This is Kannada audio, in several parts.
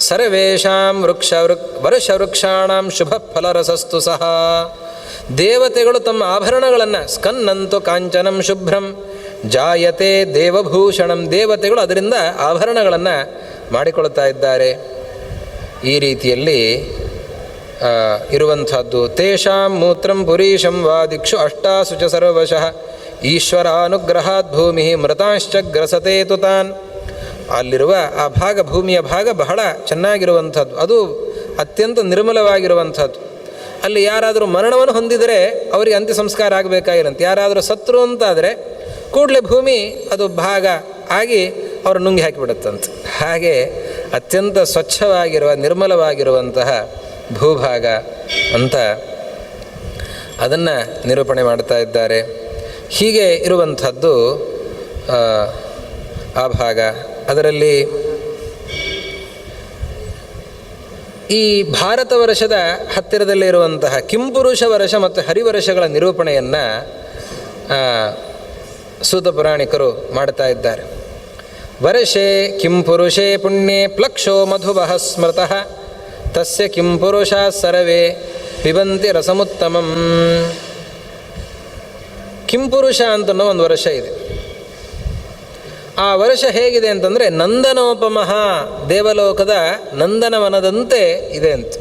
ಸರ್ವೇಷಾಂ ವರ್ಷವೃಕ್ಷಾಣಾಂ ಶುಭ ಫಲರಸಸ್ತು ಸಹ. ದೇವತೆಗಳು ತಮ್ಮ ಆಭರಣಗಳನ್ನು ಸ್ಕನ್ನಂತು ಕಾಂಚನಂ ಶುಭ್ರಂ ಜಾಯತೆ ದೇವಭೂಷಣಂ, ದೇವತೆಗಳು ಅದರಿಂದ ಆಭರಣಗಳನ್ನು ಮಾಡಿಕೊಳ್ತಾ ಇದ್ದಾರೆ. ಈ ರೀತಿಯಲ್ಲಿ ಇರುವಂಥದ್ದು. ತೇಷಾಂ ಮೂತ್ರಂ ಪುರೀಶಂ ವಾ ದಿಕ್ಷು ಅಷ್ಟಾಸು ಚ ಸರ್ವಶಃ ಈಶ್ವರಾನುಗ್ರಹಾತ್ ಭೂಮಿ ಮೃತಾಂಶ್ಚ ಗ್ರಸತೆ ತು ತಾನ್. ಅಲ್ಲಿರುವ ಆ ಭಾಗ, ಭೂಮಿಯ ಭಾಗ ಬಹಳ ಚೆನ್ನಾಗಿರುವಂಥದ್ದು, ಅದು ಅತ್ಯಂತ ನಿರ್ಮಲವಾಗಿರುವಂಥದ್ದು. ಅಲ್ಲಿ ಯಾರಾದರೂ ಮರಣವನ್ನು ಹೊಂದಿದರೆ ಅವರಿಗೆ ಅಂತ್ಯ ಸಂಸ್ಕಾರ ಆಗಬೇಕಾಗಿರಂತೆ. ಯಾರಾದರೂ ಸತ್ರು ಅಂತಾದರೆ ಕೂಡಲೇ ಭೂಮಿ ಅದು ಭಾಗ ಆಗಿ ಅವರು ನುಂಗಿ ಹಾಕಿಬಿಡುತ್ತಂತೆ. ಹಾಗೆ ಅತ್ಯಂತ ಸ್ವಚ್ಛವಾಗಿರುವ ನಿರ್ಮಲವಾಗಿರುವಂತಹ ಭೂಭಾಗ ಅಂತ ಅದನ್ನು ನಿರೂಪಣೆ ಮಾಡ್ತಾ ಇದ್ದಾರೆ. ಹೀಗೆ ಇರುವಂಥದ್ದು ಆ ಭಾಗ. ಅದರಲ್ಲಿ ಈ ಭಾರತ ವರ್ಷದ ಹತ್ತಿರದಲ್ಲೇ ಇರುವಂತಹ ಕಿಂಪುರುಷ ವರ್ಷ ಮತ್ತು ಹರಿವರ್ಷಗಳ ನಿರೂಪಣೆಯನ್ನು ಸೂತ ಪುರಾಣಿಕರು ಮಾಡ್ತಾ ಇದ್ದಾರೆ. ವರ್ಷೆ ಕಿಂಪುರುಷೇ ಪುಣ್ಯೇ ಪ್ಲಕ್ಷೋ ಮಧುವಃ ಸ್ಮೃತಃ ತಸ್ಯ ಕಿಂಪುರುಷ ಸರ್ವೇ ಪಿಬಂತಿ ರಸಮುತ್ತಮಂ. ಕಿಂಪುರುಷ ಅಂತನೋ ಒಂದು ವರ್ಷ ಇದೆ. ಆ ವರ್ಷ ಹೇಗಿದೆ ಅಂತಂದರೆ ನಂದನೋಪಮಃ, ದೇವಲೋಕದ ನಂದನವನದಂತೆ ಇದೆ ಅಂತ.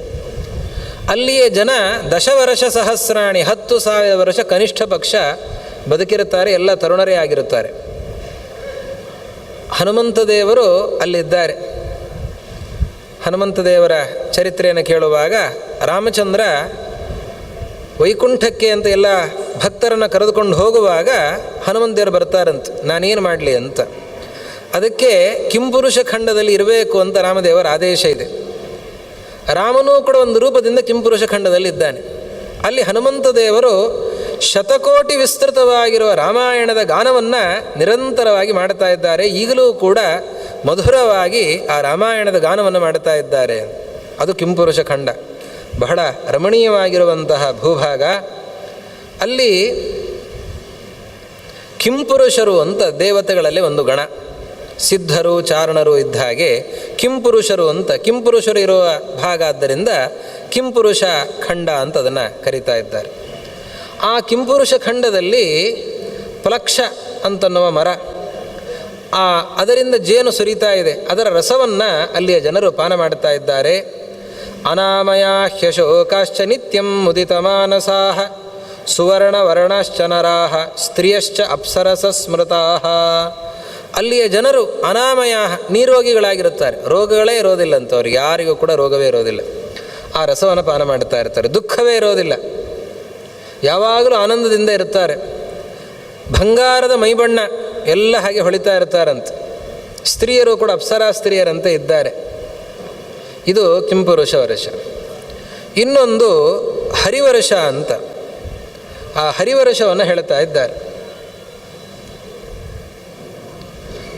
ಅಲ್ಲಿಯೇ ಜನ ದಶವರ್ಷ ಸಹಸ್ರಾಣಿ, 10,000 ವರ್ಷ ಕನಿಷ್ಠ ಪಕ್ಷ ಬದುಕಿರುತ್ತಾರೆ. ಎಲ್ಲ ತರುಣರೇ ಆಗಿರುತ್ತಾರೆ. ಹನುಮಂತ ದೇವರು ಅಲ್ಲಿದ್ದಾರೆ. ಹನುಮಂತ ದೇವರ ಚರಿತ್ರೆಯನ್ನು ಕೇಳುವಾಗ ರಾಮಚಂದ್ರ ವೈಕುಂಠಕ್ಕೆ ಅಂತ ಎಲ್ಲ ಭಕ್ತರನ್ನು ಕರೆದುಕೊಂಡು ಹೋಗುವಾಗ ಹನುಮಂತ ದೇವರು ಬರ್ತಾರಂತೆ, ನಾನೇನು ಮಾಡಲಿ ಅಂತ. ಅದಕ್ಕೆ ಕಿಂಪುರುಷ ಖಂಡದಲ್ಲಿ ಇರಬೇಕು ಅಂತ ರಾಮದೇವರ ಆದೇಶ ಇದೆ. ರಾಮನೂ ಕೂಡ ಒಂದು ರೂಪದಿಂದ ಕಿಂಪುರುಷ ಖಂಡದಲ್ಲಿ ಇದ್ದಾನೆ. ಅಲ್ಲಿ ಹನುಮಂತ ದೇವರು ಶತಕೋಟಿ ವಿಸ್ತೃತವಾಗಿರುವ ರಾಮಾಯಣದ ಗಾನವನ್ನು ನಿರಂತರವಾಗಿ ಮಾಡ್ತಾ ಇದ್ದಾರೆ. ಈಗಲೂ ಕೂಡ ಮಧುರವಾಗಿ ಆ ರಾಮಾಯಣದ ಗಾನವನ್ನು ಮಾಡ್ತಾ ಇದ್ದಾರೆ. ಅದು ಕಿಂಪುರುಷ ಖಂಡ, ಬಹಳ ರಮಣೀಯವಾಗಿರುವಂತಹ ಭೂಭಾಗ. ಅಲ್ಲಿ ಕಿಂಪುರುಷರು ಅಂತ ದೇವತೆಗಳಲ್ಲಿ ಒಂದು ಗಣ, ಸಿದ್ಧರು ಚಾರಣರು ಇದ್ದ ಹಾಗೆ ಕಿಂಪುರುಷರು ಅಂತ, ಕಿಂಪುರುಷರು ಇರುವ ಭಾಗ ಆದ್ದರಿಂದ ಕಿಂಪುರುಷ ಖಂಡ ಅಂತ ಅದನ್ನು ಕರೀತಾ ಇದ್ದಾರೆ. ಆ ಕಿಂಪುರುಷ ಖಂಡದಲ್ಲಿ ಪ್ಲಕ್ಷ ಅಂತನ್ನುವ ಮರ, ಅದರಿಂದ ಜೇನು ಸುರಿತಾ ಇದೆ. ಅದರ ರಸವನ್ನು ಅಲ್ಲಿಯ ಜನರು ಪಾನ ಮಾಡ್ತಾ ಇದ್ದಾರೆ. ಅನಾಮಯಾ ಹ್ಯಶೋಕಾಶ್ಚ ನಿತ್ಯಂ ಮುದಿತ ಮಾನಸಾಹ ಸುವರ್ಣವರ್ಣಶ್ಚ ನರಾಹ ಸ್ತ್ರೀಯಶ್ಚ ಅಪ್ಸರಸ ಸ್ಮೃತಾಹ. ಅಲ್ಲಿಯ ಜನರು ಅನಾಮಯ, ನೀರೋಗಿಗಳಾಗಿರುತ್ತಾರೆ. ರೋಗಗಳೇ ಇರೋದಿಲ್ಲ ಅಂತ, ಅವ್ರಿಗೆ ಯಾರಿಗೂ ಕೂಡ ರೋಗವೇ ಇರೋದಿಲ್ಲ. ಆ ರಸವನ್ನು ಪಾನ ಮಾಡ್ತಾ ಇರ್ತಾರೆ. ದುಃಖವೇ ಇರೋದಿಲ್ಲ, ಯಾವಾಗಲೂ ಆನಂದದಿಂದ ಇರ್ತಾರೆ. ಬಂಗಾರದ ಮೈಬಣ್ಣ ಎಲ್ಲ ಹಾಗೆ ಹೊಳಿತಾ ಇರ್ತಾರಂತೆ. ಸ್ತ್ರೀಯರು ಕೂಡ ಅಪ್ಸರಾ ಸ್ತ್ರೀಯರಂತೆ ಇದ್ದಾರೆ. ಇದು ಕಿಂಪುರುಷ ವರ್ಷ. ಇನ್ನೊಂದು ಹರಿವರ್ಷ ಅಂತ, ಆ ಹರಿವರ್ಷವನ್ನು ಹೇಳ್ತಾ ಇದ್ದಾರೆ.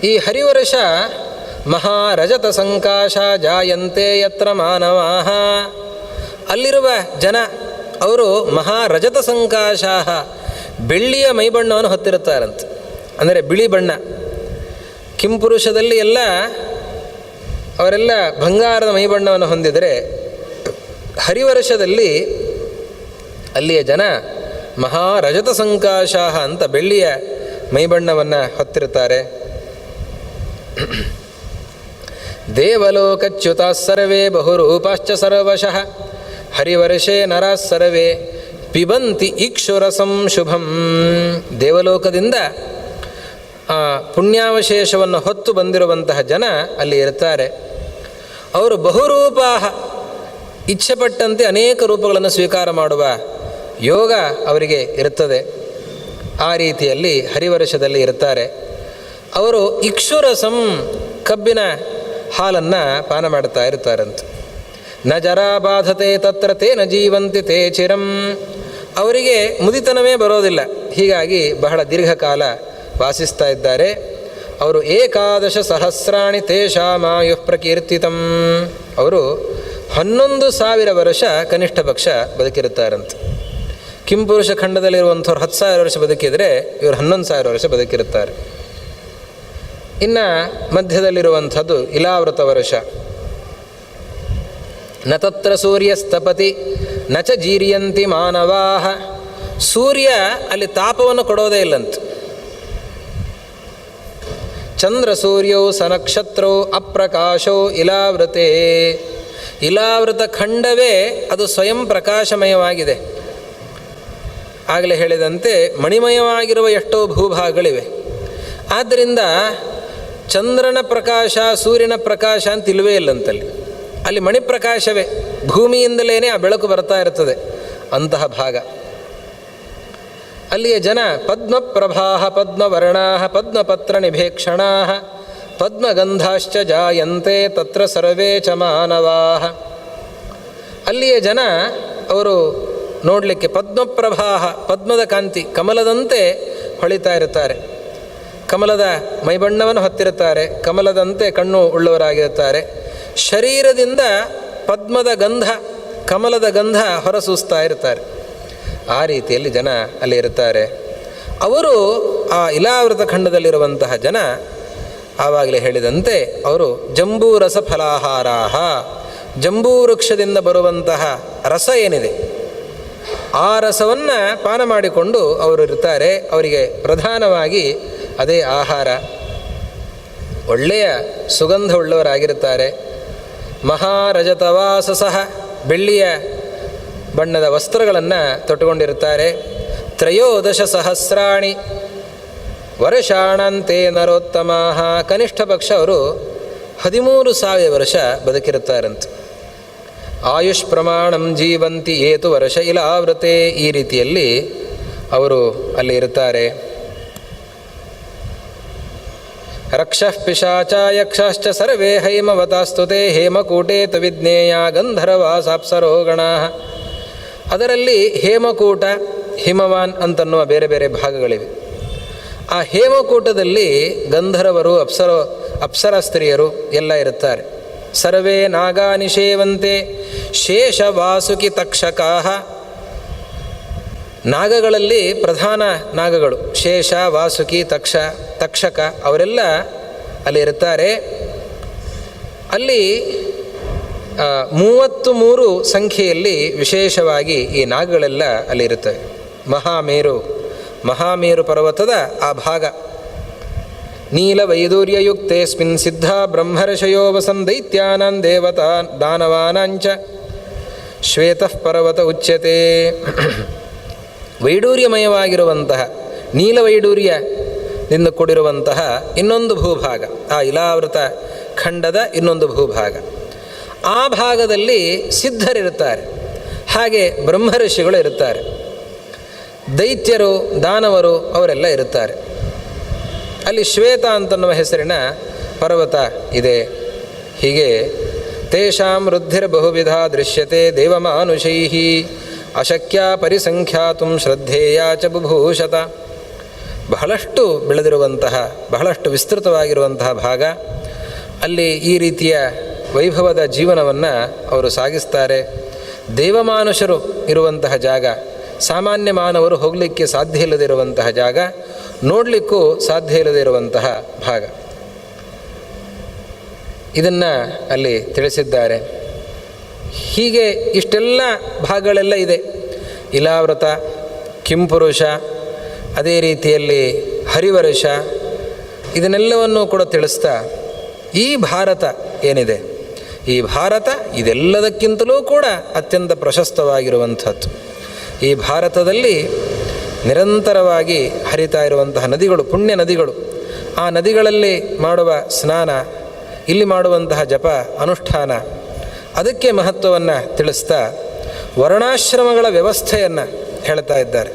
ಈ ಹರಿವರ್ಷ ಮಹಾರಜತ ಸಂಕಾಶ ಜಾಯಂತೆ ಯತ್ರ ಮಾನವಾಹ. ಅಲ್ಲಿರುವ ಜನ ಅವರು ಮಹಾರಜತ ಸಂಕಾಶ, ಬೆಳ್ಳಿಯ ಮೈಬಣ್ಣವನ್ನು ಹೊತ್ತಿರುತ್ತಾರಂತೆ, ಅಂದರೆ ಬಿಳಿ ಬಣ್ಣ. ಕಿಂಪುರುಷದಲ್ಲಿ ಎಲ್ಲ ಅವರೆಲ್ಲ ಬಂಗಾರದ ಮೈಬಣ್ಣವನ್ನು ಹೊಂದಿದರೆ, ಹರಿವರ್ಷದಲ್ಲಿ ಅಲ್ಲಿಯ ಜನ ಮಹಾರಜತ ಸಂಕಾಶ ಅಂತ ಬೆಳ್ಳಿಯ ಮೈಬಣ್ಣವನ್ನು ಹೊತ್ತಿರುತ್ತಾರೆ. ದೇವಲೋಕಚ್ಯುತ ಸರ್ವೇ ಬಹುರೂಪಾಶ್ಚ ಸರ್ವಶಃ ಹರಿವರ್ಷೇ ನರಃ ಸರ್ವೇ ಪಿಬಂತಿ ಇಕ್ಷುರಸಂ ಶುಭಂ. ದೇವಲೋಕದಿಂದ ಪುಣ್ಯಾವಶೇಷವನ್ನು ಹೊತ್ತು ಬಂದಿರುವಂತಹ ಜನ ಅಲ್ಲಿ ಇರ್ತಾರೆ. ಅವರು ಬಹುರೂಪಾಹ, ಇಚ್ಛೆಪಟ್ಟಂತೆ ಅನೇಕ ರೂಪಗಳನ್ನು ಸ್ವೀಕಾರ ಮಾಡುವ ಯೋಗ ಅವರಿಗೆ ಇರುತ್ತದೆ. ಆ ರೀತಿಯಲ್ಲಿ ಹರಿವರ್ಷದಲ್ಲಿ ಇರ್ತಾರೆ. ಅವರು ಇಕ್ಷುರಸಂ, ಕಬ್ಬಿನ ಹಾಲನ್ನು ಪಾನ ಮಾಡ್ತಾ ಇರ್ತಾರಂತೆ. ನ ಜರಾ ಬಾಧತೆ ತತ್ರ ತೇ ನ ಜೀವಂತಿ ತೇ ಚಿರಂ. ಅವರಿಗೆ ಮುದಿತನವೇ ಬರೋದಿಲ್ಲ, ಹೀಗಾಗಿ ಬಹಳ ದೀರ್ಘಕಾಲ ವಾಸಿಸ್ತಾ ಇದ್ದಾರೆ. ಅವರು 11 ಸಹಸ್ರಾಣಿ ತೇಷಾಮಾಯುಃ ಪ್ರಕೀರ್ತಿತಂ. ಅವರು 11,000 ವರ್ಷ ಕನಿಷ್ಠ ಪಕ್ಷ ಬದುಕಿರುತ್ತಾರಂತೆ. ಕಿಂಪುರುಷ ಖಂಡದಲ್ಲಿರುವಂಥವ್ರು 10,000 ವರ್ಷ ಬದುಕಿದರೆ ಇವರು 11,000 ವರ್ಷ ಬದುಕಿರುತ್ತಾರೆ. ಇನ್ನು ಮಧ್ಯದಲ್ಲಿರುವಂಥದ್ದು ಇಲಾವೃತ ವರ್ಷ. ನ ತತ್ರ ಸೂರ್ಯಸ್ತಪತಿ ನ ಚ ಜೀರ್ಯಂತಿ ಮಾನವಾಹ. ಸೂರ್ಯ ಅಲ್ಲಿ ತಾಪವನ್ನು ಕೊಡೋದೇ ಇಲ್ಲಂತ. ಚಂದ್ರ ಸೂರ್ಯೌ ಸನಕ್ಷತ್ರೌ ಅಪ್ರಕಾಶೌ ಇಲಾವೃತೆ. ಇಲಾವೃತ ಖಂಡವೇ ಅದು ಸ್ವಯಂ ಪ್ರಕಾಶಮಯವಾಗಿದೆ. ಆಗಲೇ ಹೇಳಿದಂತೆ ಮಣಿಮಯವಾಗಿರುವ ಎಷ್ಟೋ ಭೂಭಾಗಗಳಿವೆ. ಆದ್ದರಿಂದ ಚಂದ್ರನ ಪ್ರಕಾಶ ಸೂರ್ಯನ ಪ್ರಕಾಶ ಅಂತ ಇಲ್ಲವೇ ಇಲ್ಲಂತಲ್ಲಿ. ಅಲ್ಲಿ ಮಣಿಪ್ರಕಾಶವೇ, ಭೂಮಿಯಿಂದಲೇ ಆ ಬೆಳಕು ಬರ್ತಾ ಇರ್ತದೆ ಅಂತಹ ಭಾಗ. ಅಲ್ಲಿಯ ಜನ ಪದ್ಮಪ್ರಭಾ ಪದ್ಮವರ್ಣಾ ಪದ್ಮಪತ್ರ ನಿಭೇಕ್ಷಣಾ ಪದ್ಮಗಂಧಾಶ್ಚ ಜಾಯಂತೆ ತತ್ರ ಸರ್ವೇ ಚ ಮಾನವಾ. ಅಲ್ಲಿಯ ಜನ ಅವರು ನೋಡಲಿಕ್ಕೆ ಪದ್ಮಪ್ರಭಾ, ಪದ್ಮದ ಕಾಂತಿ, ಕಮಲದಂತೆ ಹೊಳಿತಾ ಇರುತ್ತಾರೆ. ಕಮಲದ ಮೈಬಣ್ಣವನ್ನು ಹೊತ್ತಿರುತ್ತಾರೆ, ಕಮಲದಂತೆ ಕಣ್ಣು ಉಳ್ಳವರಾಗಿರುತ್ತಾರೆ. ಶರೀರದಿಂದ ಪದ್ಮದ ಗಂಧ, ಕಮಲದ ಗಂಧ ಹೊರಸೂಸ್ತಾ ಇರ್ತಾರೆ. ಆ ರೀತಿಯಲ್ಲಿ ಜನ ಅಲ್ಲಿ ಇರ್ತಾರೆ. ಅವರು ಆ ಇಲಾವೃತ ಖಂಡದಲ್ಲಿರುವಂತಹ ಜನ ಆವಾಗಲೇ ಹೇಳಿದಂತೆ ಅವರು ಜಂಬೂರಸ ಫಲಾಹಾರಾಹ, ಜಂಬೂ ವೃಕ್ಷದಿಂದ ಬರುವಂತಹ ರಸ ಏನಿದೆ ಆ ರಸವನ್ನು ಪಾನ ಮಾಡಿಕೊಂಡು ಅವರು ಇರ್ತಾರೆ. ಅವರಿಗೆ ಪ್ರಧಾನವಾಗಿ ಅದೇ ಆಹಾರ. ಒಳ್ಳೆಯ ಸುಗಂಧವುಳ್ಳವರಾಗಿರುತ್ತಾರೆ. ಮಹಾರಜತವಾಸಸಃ, ಬೆಳ್ಳಿಯ ಬಣ್ಣದ ವಸ್ತ್ರಗಳನ್ನು ತೊಟ್ಟುಕೊಂಡಿರುತ್ತಾರೆ. ತ್ರಯೋದಶ ಸಹಸ್ರಾಣಿ ವರ್ಷಾಣಂತೆ ನರೋತ್ತಮಾಹ, ಕನಿಷ್ಠ ಪಕ್ಷ ಅವರು 13,000 ವರ್ಷ ಬದುಕಿರುತ್ತಾರಂತೆ. ಆಯುಷ್ ಪ್ರಮಾಣಂ ಜೀವಂತಿ ಏತು ವರ್ಷ ಇಲಾವೃತೆ. ಈ ರೀತಿಯಲ್ಲಿ ಅವರು ಅಲ್ಲಿ ಇರುತ್ತಾರೆ. ರಕ್ಷಃ ಪಿಶಾಚ ಯಕ್ಷಶ್ಚ ಸರ್ವೇ ಹೈಮವತಾಸ್ತುತೆ ಹೇಮಕೂಟೇ ತವಿಜ್ಞೇಯ ಗಂಧರ್ವಾಸಾಪ್ಸರೋ ಗಣಾಃ. ಅದರಲ್ಲಿ ಹೇಮಕೂಟ, ಹಿಮವಾನ್ ಅಂತನ್ನುವ ಬೇರೆ ಬೇರೆ ಭಾಗಗಳಿವೆ. ಆ ಹೇಮಕೂಟದಲ್ಲಿ ಗಂಧರ್ವರು, ಅಪ್ಸರ ಸ್ತ್ರೀಯರು ಎಲ್ಲ ಇರುತ್ತಾರೆ. ಸರ್ವೇ ನಾಗಾ ನಿಷೇವಂತೆ ಶೇಷ ವಾಸುಕಿ ತಕ್ಷಕಾಃ. ನಾಗಗಳಲ್ಲಿ ಪ್ರಧಾನ ನಾಗಗಳು ಶೇಷ, ವಾಸುಕಿ, ತಕ್ಷಕ ಅವರೆಲ್ಲ ಅಲ್ಲಿ ಇರುತ್ತಾರೆ. ಅಲ್ಲಿ 33 ಸಂಖ್ಯೆಯಲ್ಲಿ ವಿಶೇಷವಾಗಿ ಈ ನಾಗಗಳೆಲ್ಲ ಅಲ್ಲಿ ಇರುತ್ತವೆ. ಮಹಾಮೇರು ಪರ್ವತದ ಆ ಭಾಗ. ನೀಲವೈದೂರ್ಯಯುಕ್ತೇಸ್ಮಿನ್ ಸಿದ್ಧ ಬ್ರಹ್ಮರ್ಷಯೋ ವಸನ್ ದೈತ್ಯಾನಾಂ ದೇವತಾ ದಾನವಾನಾಂಚ ಶ್ವೇತಃ ಪರ್ವತ ಉಚ್ಯತೆ. ವೈಡೂರ್ಯಮಯವಾಗಿರುವಂತಹ, ನೀಲವೈಡೂರ್ಯದಿಂದ ಕೂಡಿರುವಂತಹ ಇನ್ನೊಂದು ಭೂಭಾಗ, ಆ ಇಲಾವೃತ ಖಂಡದ ಇನ್ನೊಂದು ಭೂಭಾಗ. ಆ ಭಾಗದಲ್ಲಿ ಸಿದ್ಧರಿರುತ್ತಾರೆ, ಹಾಗೆ ಬ್ರಹ್ಮರ್ಷಿಗಳು ಇರುತ್ತಾರೆ, ದೈತ್ಯರು, ದಾನವರು ಅವರೆಲ್ಲ ಇರುತ್ತಾರೆ. ಅಲ್ಲಿ ಶ್ವೇತ ಅಂತನ್ನುವ ಹೆಸರಿನ ಪರ್ವತ ಇದೆ. ಹೀಗೆ ತೇಷಾಂ ವೃದ್ಧಿರ್ಬಹುವಿಧ ದೃಶ್ಯತೆ ದೇವಮಾನುಷೈಃ ಅಶಕ್ಯ ಪರಿಸಂಖ್ಯಾತುಂ ಶ್ರದ್ಧೇಯ ಚ ಬುಭೂಷತ. ಬಹಳಷ್ಟು ಬೆಳೆದಿರುವಂತಹ, ಬಹಳಷ್ಟು ವಿಸ್ತೃತವಾಗಿರುವಂತಹ ಭಾಗ. ಅಲ್ಲಿ ಈ ರೀತಿಯ ವೈಭವದ ಜೀವನವನ್ನು ಅವರು ಸಾಗಿಸ್ತಾರೆ. ದೇವಮಾನುಷರು ಇರುವಂತಹ ಜಾಗ, ಸಾಮಾನ್ಯ ಮಾನವರು ಹೋಗಲಿಕ್ಕೆ ಸಾಧ್ಯ ಇಲ್ಲದಿರುವಂತಹ ಜಾಗ, ನೋಡಲಿಕ್ಕೂ ಸಾಧ್ಯ ಇಲ್ಲದೇ ಇರುವಂತಹ ಭಾಗ. ಇದನ್ನು ಅಲ್ಲಿ ತಿಳಿಸಿದ್ದಾರೆ. ಹೀಗೆ ಇಷ್ಟೆಲ್ಲ ಭಾಗಗಳೆಲ್ಲ ಇದೆ. ಇಲಾವೃತ, ಕಿಂಪುರುಷ, ಅದೇ ರೀತಿಯಲ್ಲಿ ಹರಿವರ್ಷ, ಇದನ್ನೆಲ್ಲವನ್ನೂ ಕೂಡ ತಿಳಿಸ್ತಾ ಈ ಭಾರತ ಏನಿದೆ, ಈ ಭಾರತ ಇದೆಲ್ಲದಕ್ಕಿಂತಲೂ ಕೂಡ ಅತ್ಯಂತ ಪ್ರಶಸ್ತವಾಗಿರುವಂಥದ್ದು. ಈ ಭಾರತದಲ್ಲಿ ನಿರಂತರವಾಗಿ ಹರಿತಾ ಇರುವಂತಹ ನದಿಗಳು, ಪುಣ್ಯ ನದಿಗಳು. ಆ ನದಿಗಳಲ್ಲಿ ಮಾಡುವ ಸ್ನಾನ, ಇಲ್ಲಿ ಮಾಡುವಂತಹ ಜಪ ಅನುಷ್ಠಾನ, ಅದಕ್ಕೆ ಮಹತ್ವವನ್ನು ತಿಳಿಸ್ತಾ ವರ್ಣಾಶ್ರಮಗಳ ವ್ಯವಸ್ಥೆಯನ್ನು ಹೇಳ್ತಾ ಇದ್ದಾರೆ.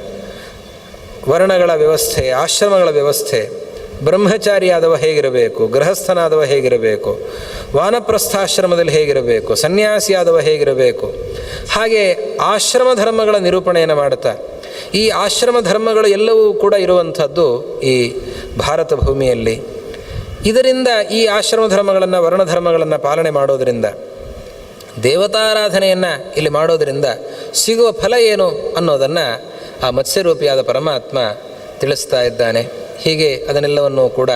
ವರ್ಣಗಳ ವ್ಯವಸ್ಥೆ, ಆಶ್ರಮಗಳ ವ್ಯವಸ್ಥೆ, ಬ್ರಹ್ಮಚಾರಿಯಾದವ ಹೇಗಿರಬೇಕು, ಗೃಹಸ್ಥನಾದವ ಹೇಗಿರಬೇಕು, ವಾನಪ್ರಸ್ಥಾಶ್ರಮದಲ್ಲಿ ಹೇಗಿರಬೇಕು, ಸನ್ಯಾಸಿಯಾದವ ಹೇಗಿರಬೇಕು, ಹಾಗೆ ಆಶ್ರಮ ಧರ್ಮಗಳ ನಿರೂಪಣೆಯನ್ನು ಮಾಡುತ್ತಾ ಈ ಆಶ್ರಮ ಧರ್ಮಗಳು ಎಲ್ಲವೂ ಕೂಡ ಇರುವಂಥದ್ದು ಈ ಭಾರತ ಭೂಮಿಯಲ್ಲಿ. ಇದರಿಂದ ಈ ಆಶ್ರಮ ಧರ್ಮಗಳನ್ನು, ವರ್ಣಧರ್ಮಗಳನ್ನು ಪಾಲನೆ ಮಾಡೋದರಿಂದ, ದೇವತಾರಾಧನೆಯನ್ನು ಇಲ್ಲಿ ಮಾಡೋದರಿಂದ ಸಿಗುವ ಫಲ ಏನು ಅನ್ನೋದನ್ನು ಆ ಮತ್ಸ್ಯರೂಪಿಯಾದ ಪರಮಾತ್ಮ ತಿಳಿಸ್ತಾ ಇದ್ದಾನೆ. ಹೀಗೆ ಅದನ್ನೆಲ್ಲವನ್ನೂ ಕೂಡ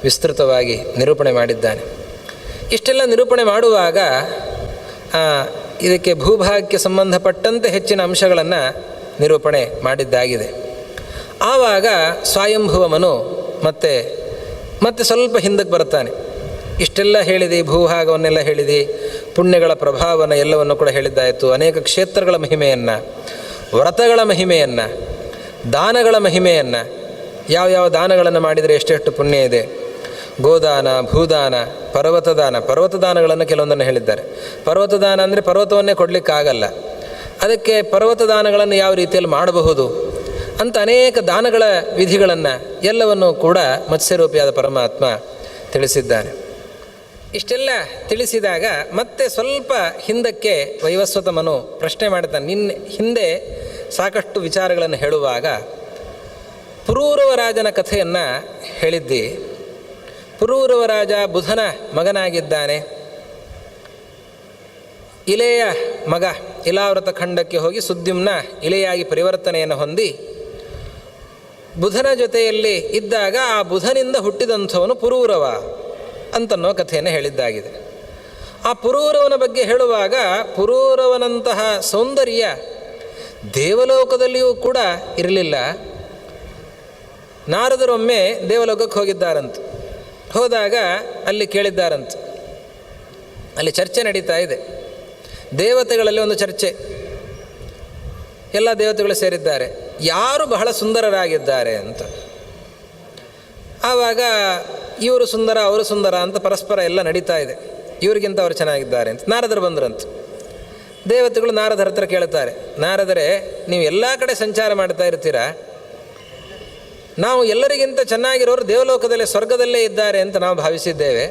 ವಿಸ್ತೃತವಾಗಿ ನಿರೂಪಣೆ ಮಾಡಿದ್ದಾನೆ. ಇಷ್ಟೆಲ್ಲ ನಿರೂಪಣೆ ಮಾಡುವಾಗ ಇದಕ್ಕೆ ಭೂಭಾಗಕ್ಕೆ ಸಂಬಂಧಪಟ್ಟಂತೆ ಹೆಚ್ಚಿನ ಅಂಶಗಳನ್ನು ನಿರೂಪಣೆ ಮಾಡಿದ್ದಾಗಿದೆ. ಆವಾಗ ಸ್ವಯಂಭುವ ಮನು ಮತ್ತೆ ಸ್ವಲ್ಪ ಹಿಂದಕ್ಕೆ ಬರ್ತಾನೆ. ಇಷ್ಟೆಲ್ಲ ಹೇಳಿದೆ, ಭೂಭಾಗವನ್ನೆಲ್ಲ ಹೇಳಿದೆ, ಪುಣ್ಯಗಳ ಪ್ರಭಾವನ ಎಲ್ಲವನ್ನು ಕೂಡ ಹೇಳಿದ್ದಾಯಿತು. ಅನೇಕ ಕ್ಷೇತ್ರಗಳ ಮಹಿಮೆಯನ್ನು, ವ್ರತಗಳ ಮಹಿಮೆಯನ್ನು, ದಾನಗಳ ಮಹಿಮೆಯನ್ನು, ಯಾವ ದಾನಗಳನ್ನು ಮಾಡಿದರೆ ಎಷ್ಟೆಷ್ಟು ಪುಣ್ಯ ಇದೆ, ಗೋದಾನ, ಭೂದಾನ, ಪರ್ವತದಾನಗಳನ್ನು ಕೆಲವೊಂದನ್ನು ಹೇಳಿದ್ದಾರೆ. ಪರ್ವತದಾನ ಅಂದರೆ ಪರ್ವತವನ್ನೇ ಕೊಡಲಿಕ್ಕಾಗಲ್ಲ, ಅದಕ್ಕೆ ಪರ್ವತದಾನಗಳನ್ನು ಯಾವ ರೀತಿಯಲ್ಲಿ ಮಾಡಬಹುದು ಅಂತ ಅನೇಕ ದಾನಗಳ ವಿಧಿಗಳನ್ನು ಎಲ್ಲವನ್ನೂ ಕೂಡ ಮತ್ಸ್ಯರೂಪಿಯಾದ ಪರಮಾತ್ಮ ತಿಳಿಸಿದ್ದಾನೆ. ಇಷ್ಟೆಲ್ಲ ತಿಳಿಸಿದಾಗ ಮತ್ತೆ ಸ್ವಲ್ಪ ಹಿಂದಕ್ಕೆ ವೈವಸ್ವತ ಮನು ಪ್ರಶ್ನೆ ಮಾಡ್ತಾನೆ. ನಿನ್ನೆ ಹಿಂದೆ ಸಾಕಷ್ಟು ವಿಚಾರಗಳನ್ನು ಹೇಳುವಾಗ ಪುರೂರವ ರಾಜನ ಕಥೆಯನ್ನು ಹೇಳಿದ್ದಿ. ಪುರೂರವ ರಾಜ ಬುಧನ ಮಗನಾಗಿದ್ದಾನೆ. ಇಲೆಯ ಮಗ ಇಲಾವೃತ ಖಂಡಕ್ಕೆ ಹೋಗಿ ಸುದ್ಯುಮ್ನ ಇಲೆಯಾಗಿ ಪರಿವರ್ತನೆಯನ್ನು ಹೊಂದಿ ಬುಧನ ಜೊತೆಯಲ್ಲಿ ಇದ್ದಾಗ ಆ ಬುಧನಿಂದ ಹುಟ್ಟಿದಂಥವನು ಪುರೂರವ ಅಂತನ್ನೋ ಕಥೆಯನ್ನು ಹೇಳಿದ್ದಾಗಿದೆ. ಆ ಪುರೂರವನ ಬಗ್ಗೆ ಹೇಳುವಾಗ ಪುರೂರವನಂತಹ ಸೌಂದರ್ಯ ದೇವಲೋಕದಲ್ಲಿಯೂ ಕೂಡ ಇರಲಿಲ್ಲ. ನಾರದರೊಮ್ಮೆ ದೇವಲೋಕಕ್ಕೆ ಹೋಗಿದ್ದಾರಂತೆ. ಹೋದಾಗ ಅಲ್ಲಿ ಕೇಳಿದ್ದಾರಂತೆ, ಅಲ್ಲಿ ಚರ್ಚೆ ನಡೀತಾ ಇದೆ. ದೇವತೆಗಳಲ್ಲಿ ಒಂದು ಚರ್ಚೆ, ಎಲ್ಲ ದೇವತೆಗಳು ಸೇರಿದ್ದಾರೆ, ಯಾರು ಬಹಳ ಸುಂದರರಾಗಿದ್ದಾರೆ ಅಂತ. ಆವಾಗ ಇವರು ಸುಂದರ ಅವರು ಸುಂದರ ಅಂತ ಪರಸ್ಪರ ಎಲ್ಲ ನಡೀತಾ ಇದೆ. ಇವರಿಗಿಂತ ಅವರು ಚೆನ್ನಾಗಿದ್ದಾರೆ ಅಂತ ನಾರದರು ಬಂದ್ರಂತೆ. ದೇವತೆಗಳು ನಾರದರ ಹತ್ರ ಕೇಳ್ತಾರೆ, ನಾರದರೇ, ನೀವು ಎಲ್ಲ ಕಡೆ ಸಂಚಾರ ಮಾಡ್ತಾ ಇರ್ತೀರ, ನಾವು ಎಲ್ಲರಿಗಿಂತ ಚೆನ್ನಾಗಿರೋರು ದೇವಲೋಕದಲ್ಲಿ ಸ್ವರ್ಗದಲ್ಲೇ ಇದ್ದಾರೆ ಅಂತ ನಾವು ಭಾವಿಸಿದ್ದೇವೆ.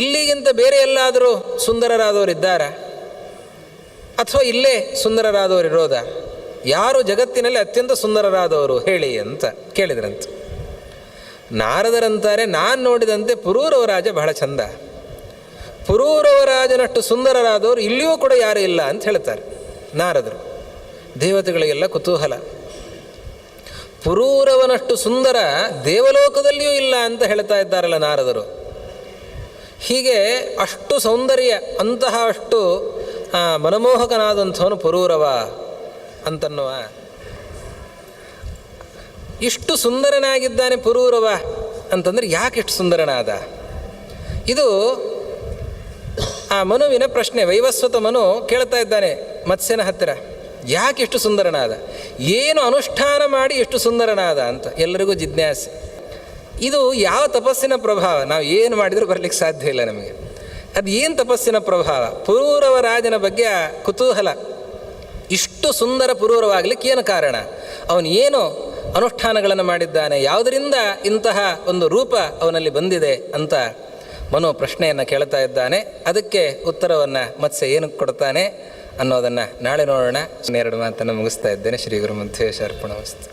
ಇಲ್ಲಿಗಿಂತ ಬೇರೆ ಎಲ್ಲಾದರೂ ಸುಂದರರಾದವರು ಇದ್ದಾರಾ, ಅಥವಾ ಇಲ್ಲೇ ಸುಂದರರಾದವರು ಇರೋದಾ? ಯಾರು ಜಗತ್ತಿನಲ್ಲಿ ಅತ್ಯಂತ ಸುಂದರರಾದವರು ಹೇಳಿ ಅಂತ ಕೇಳಿದ್ರಂತೆ. ನಾರದರಂತಾರೆ, ನಾನು ನೋಡಿದಂತೆ ಪುರೂರವ ರಾಜ ಬಹಳ ಚಂದ, ಪುರೂರವ ರಾಜನಷ್ಟು ಸುಂದರರಾದವರು ಇಲ್ಲಿಯೂ ಕೂಡ ಯಾರೂ ಇಲ್ಲ ಅಂತ ಹೇಳ್ತಾರೆ ನಾರದರು. ದೇವತೆಗಳಿಗೆಲ್ಲ ಕುತೂಹಲ, ಪುರೂರವನಷ್ಟು ಸುಂದರ ದೇವಲೋಕದಲ್ಲಿಯೂ ಇಲ್ಲ ಅಂತ ಹೇಳ್ತಾ ಇದ್ದಾರಲ್ಲ ನಾರದರು. ಹೀಗೆ ಅಷ್ಟು ಸೌಂದರ್ಯ, ಅಂತಹ ಅಷ್ಟು ಮನಮೋಹಕನಾದಂಥವನು ಪುರೂರವ ಅಂತನ್ನುವ. ಇಷ್ಟು ಸುಂದರನಾಗಿದ್ದಾನೆ ಪುರೂರವ ಅಂತಂದರೆ ಯಾಕೆ ಇಷ್ಟು ಸುಂದರನಾದ? ಇದು ಆ ಮನುವಿನ ಪ್ರಶ್ನೆ. ವೈವಸ್ವತ ಮನು ಕೇಳ್ತಾ ಇದ್ದಾನೆ ಮತ್ಸ್ಯನ ಹತ್ತಿರ, ಯಾಕೆ ಇಷ್ಟು ಸುಂದರನಾದ, ಏನು ಅನುಷ್ಠಾನ ಮಾಡಿ ಎಷ್ಟು ಸುಂದರನಾದ ಅಂತ ಎಲ್ಲರಿಗೂ ಜಿಜ್ಞಾಸೆ. ಇದು ಯಾವ ತಪಸ್ಸಿನ ಪ್ರಭಾವ? ನಾವು ಏನು ಮಾಡಿದರೂ ಬರಲಿಕ್ಕೆ ಸಾಧ್ಯ ಇಲ್ಲ ನಮಗೆ. ಅದು ಏನು ತಪಸ್ಸಿನ ಪ್ರಭಾವ? ಪುರೂರವ ರಾಜನ ಬಗ್ಗೆ ಆ ಕುತೂಹಲ. ಇಷ್ಟು ಸುಂದರ ಪುರೂರವಾಗಲಿಕ್ಕೆ ಏನು ಕಾರಣ? ಅವನು ಏನು ಅನುಷ್ಠಾನಗಳನ್ನು ಮಾಡಿದ್ದಾನೆ, ಯಾವುದರಿಂದ ಇಂತಹ ಒಂದು ರೂಪ ಅವನಲ್ಲಿ ಬಂದಿದೆ ಅಂತ ಮನು ಪ್ರಶ್ನೆಯನ್ನು ಕೇಳ್ತಾ ಇದ್ದಾನೆ. ಅದಕ್ಕೆ ಉತ್ತರವನ್ನು ಮತ್ಸ್ಯ ಏನು ಕೊಡ್ತಾನೆ ಅನ್ನೋದನ್ನು ನಾಳೆ ನೋಡೋಣ. 2 ಮಾತನ್ನು ಮುಗಿಸ್ತಾ ಇದ್ದೇನೆ. ಶ್ರೀ ಗುರು ಮಧ್ವೇಶ ಅರ್ಪಣಮಸ್ತು.